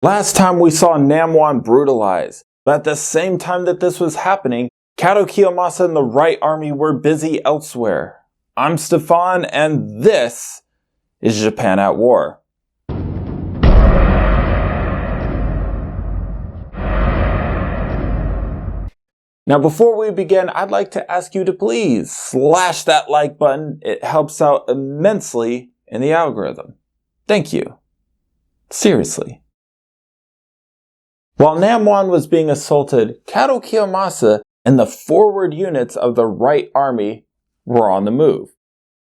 Last time we saw Namwon brutalized, but at the same time that this was happening, Kato Kiyomasa and the Right Army were busy elsewhere. I'm Stefan, and this is Japan at War. Now before we begin, I'd like to ask you to please slash that like button. It helps out immensely in the algorithm. Thank you. Seriously. While Namwon was being assaulted, Kato Kiyomasa and the forward units of the Right Army were on the move.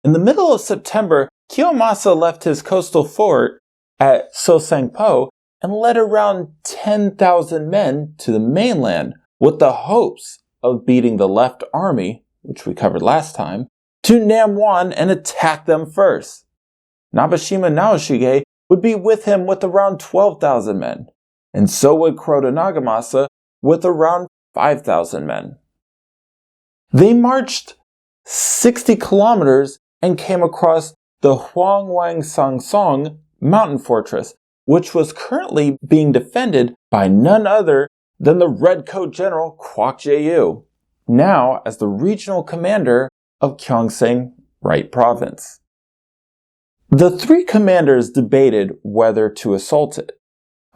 In the middle of September, Kiyomasa left his coastal fort at Sosangpo and led around 10,000 men to the mainland with the hopes of beating the left army, which we covered last time, to Namwon and attack them first. Nabeshima Naoshige would be with him with around 12,000 men, and so would Kuroda Nagamasa with around 5,000 men. They marched 60 kilometers and came across the Hwangwang-Sangsong mountain fortress, which was currently being defended by none other than the Redcoat General Kwak Jae-yu, now as the regional commander of Gyeongsang Right Province. The three commanders debated whether to assault it,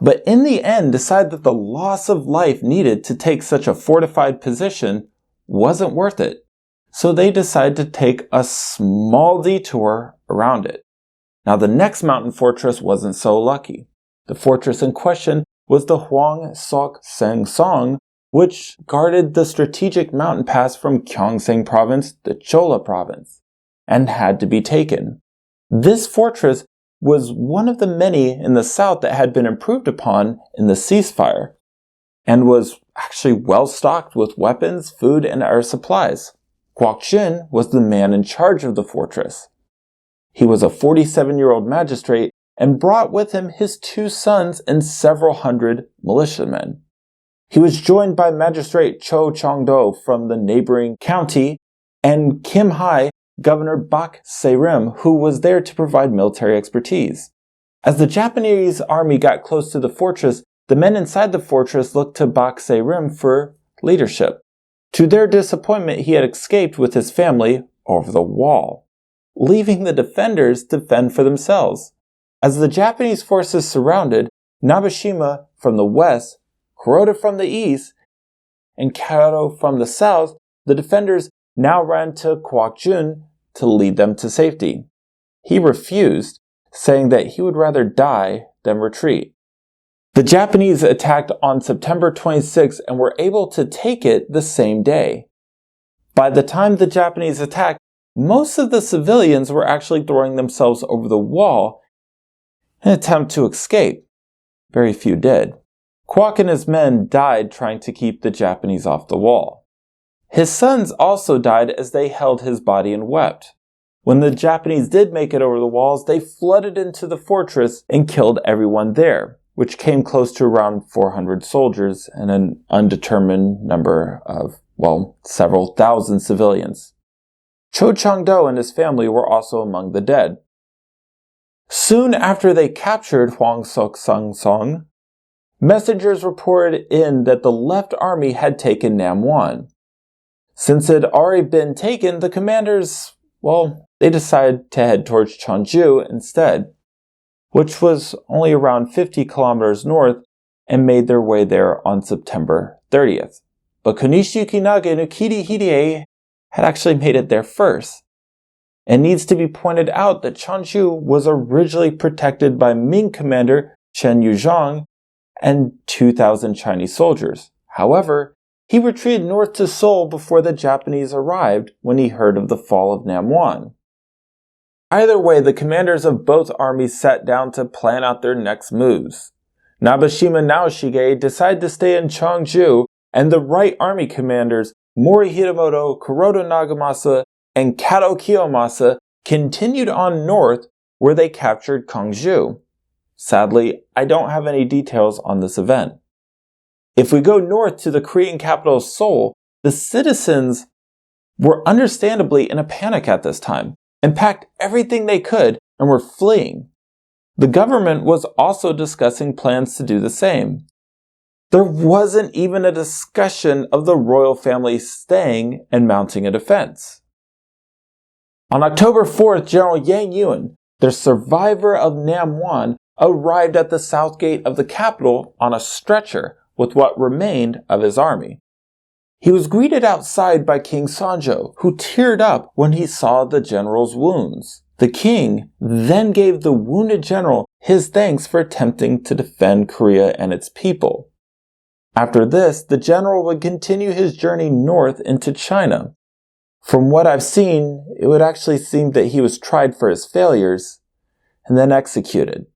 but in the end decided that the loss of life needed to take such a fortified position wasn't worth it, so they decided to take a small detour around it. Now the next mountain fortress wasn't so lucky. The fortress in question was the Hwang-Sok-Sang-Song, which guarded the strategic mountain pass from Gyeongsang Province to Cholla Province, and had to be taken. This fortress was one of the many in the south that had been improved upon in the ceasefire, and was actually well stocked with weapons, food, and air supplies. Kwak Jin was the man in charge of the fortress. He was a 47-year-old magistrate and brought with him his two sons and several hundred militiamen. He was joined by Magistrate Cho Chong-do from the neighboring county and Kim Hai, Governor Bak Se-rim, who was there to provide military expertise. As the Japanese army got close to the fortress, the men inside the fortress looked to Bak Se-rim for leadership. To their disappointment, he had escaped with his family over the wall, leaving the defenders to fend for themselves. As the Japanese forces surrounded, Nabeshima from the west, Kuroda from the east, and Kato from the south, the defenders now ran to Kwak Jun to lead them to safety. He refused, saying that he would rather die than retreat. The Japanese attacked on September 26 and were able to take it the same day. By the time the Japanese attacked, most of the civilians were actually throwing themselves over the wall in an attempt to escape. Very few did. Kwak and his men died trying to keep the Japanese off the wall. His sons also died as they held his body and wept. When the Japanese did make it over the walls, they flooded into the fortress and killed everyone there, which came close to around 400 soldiers and an undetermined number of, several thousand civilians. Cho Chong-do and his family were also among the dead. Soon after they captured Hwang-Sok-Sang-Song, messengers reported in that the left army had taken Namwon. Since it had already been taken, the commanders, they decided to head towards Cheonju instead, which was only around 50 kilometers north, and made their way there on September 30th. But Konishi Yukinaga and Ukidi Hidei had actually made it there first. It needs to be pointed out that Cheonju was originally protected by Ming commander Chen Yuzhong and 2,000 Chinese soldiers. However, he retreated north to Seoul before the Japanese arrived when he heard of the fall of Namwon. Either way, the commanders of both armies sat down to plan out their next moves. Nabeshima Naoshige decided to stay in Cheongju, and the Right Army commanders Mori Hiramoto, Kuroda Nagamasa, and Kato Kiyomasa continued on north where they captured Gyeongju. Sadly, I don't have any details on this event. If we go north to the Korean capital Seoul, the citizens were understandably in a panic at this time and packed everything they could and were fleeing. The government was also discussing plans to do the same. There wasn't even a discussion of the royal family staying and mounting a defense. On October 4th, General Yang Yuan, the survivor of Namwon, arrived at the south gate of the capital on a stretcher with what remained of his army. He was greeted outside by King Sanjo, who teared up when he saw the general's wounds. The king then gave the wounded general his thanks for attempting to defend Korea and its people. After this, the general would continue his journey north into China. From what I've seen, it would actually seem that he was tried for his failures and then executed.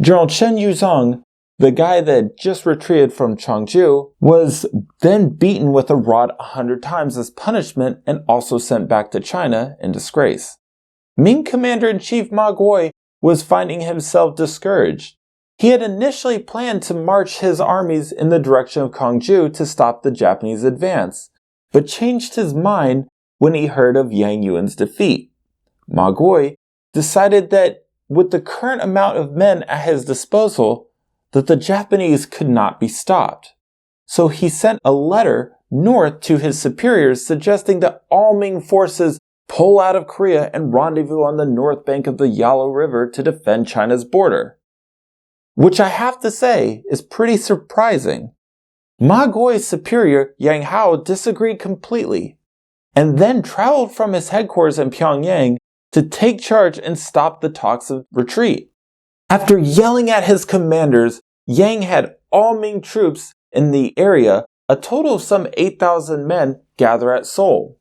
General Chen Yuzong, the guy that had just retreated from Changju, was then beaten with a rod 100 times as punishment and also sent back to China in disgrace. Ming Commander-in-Chief Ma Gui was finding himself discouraged. He had initially planned to march his armies in the direction of Gwangju to stop the Japanese advance, but changed his mind when he heard of Yang Yuan's defeat. Ma Gui decided that with the current amount of men at his disposal, that the Japanese could not be stopped. So he sent a letter north to his superiors suggesting that all Ming forces pull out of Korea and rendezvous on the north bank of the Yalu River to defend China's border. Which I have to say is pretty surprising. Ma Gui's superior, Yang Hao, disagreed completely, and then traveled from his headquarters in Pyongyang to take charge and stop the talks of retreat. After yelling at his commanders, Yang had all Ming troops in the area, a total of some 8,000 men, gather at Seoul.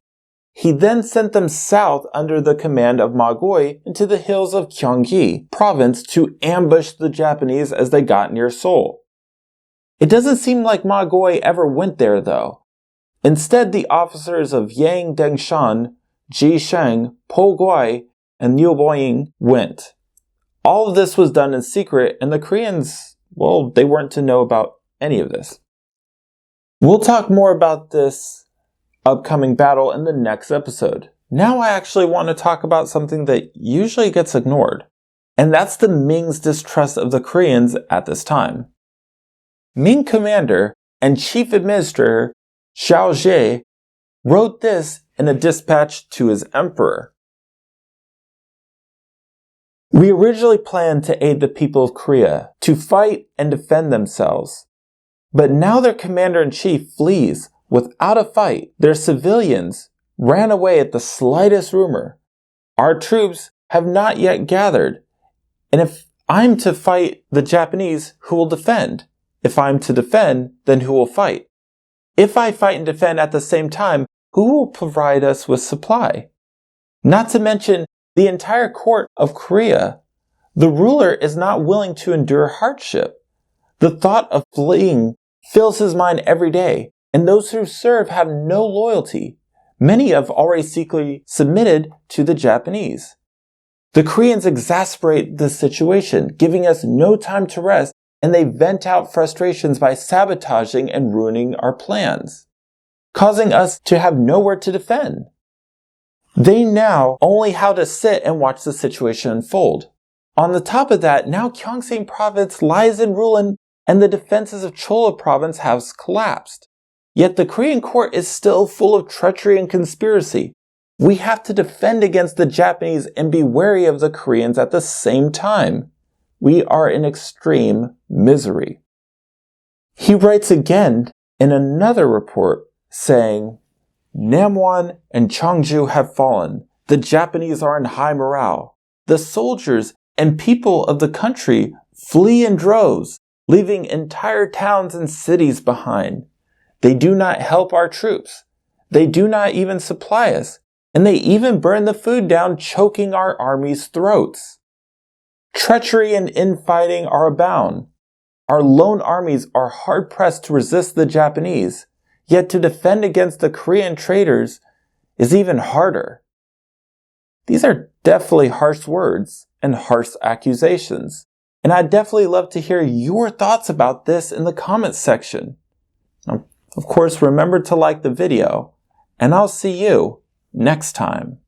He then sent them south under the command of Ma Gui into the hills of Gyeonggi province to ambush the Japanese as they got near Seoul. It doesn't seem like Ma Gui ever went there though. Instead, the officers of Yang Dengshan, Ji Sheng, Po Gui, and Liu Boying went. All of this was done in secret, and the Koreans, well, they weren't to know about any of this. We'll talk more about this upcoming battle in the next episode. Now I actually want to talk about something that usually gets ignored, and that's the Ming's distrust of the Koreans at this time. Ming commander and chief administrator Xiao Zhe wrote this in a dispatch to his emperor. We originally planned to aid the people of Korea to fight and defend themselves, but now their commander-in-chief flees without a fight. Their civilians ran away at the slightest rumor. Our troops have not yet gathered, and if I'm to fight the Japanese, who will defend? If I'm to defend, then who will fight? If I fight and defend at the same time, who will provide us with supply? Not to mention the entire court of Korea. The ruler is not willing to endure hardship. The thought of fleeing fills his mind every day, and those who serve have no loyalty. Many have already secretly submitted to the Japanese. The Koreans exasperate the situation, giving us no time to rest, and they vent out frustrations by sabotaging and ruining our plans, causing us to have nowhere to defend. They now only how to sit and watch the situation unfold. On the top of that, now Gyeongsang province lies in ruin and the defenses of Chola province have collapsed. Yet the Korean court is still full of treachery and conspiracy. We have to defend against the Japanese and be wary of the Koreans at the same time. We are in extreme misery. He writes again in another report saying, Namwon and Changju have fallen. The Japanese are in high morale. The soldiers and people of the country flee in droves, leaving entire towns and cities behind. They do not help our troops. They do not even supply us, and they even burn the food down, choking our army's throats. Treachery and infighting are abound. Our lone armies are hard-pressed to resist the Japanese, yet to defend against the Korean traitors is even harder. These are definitely harsh words and harsh accusations, and I'd definitely love to hear your thoughts about this in the comments section. Of course, remember to like the video, and I'll see you next time.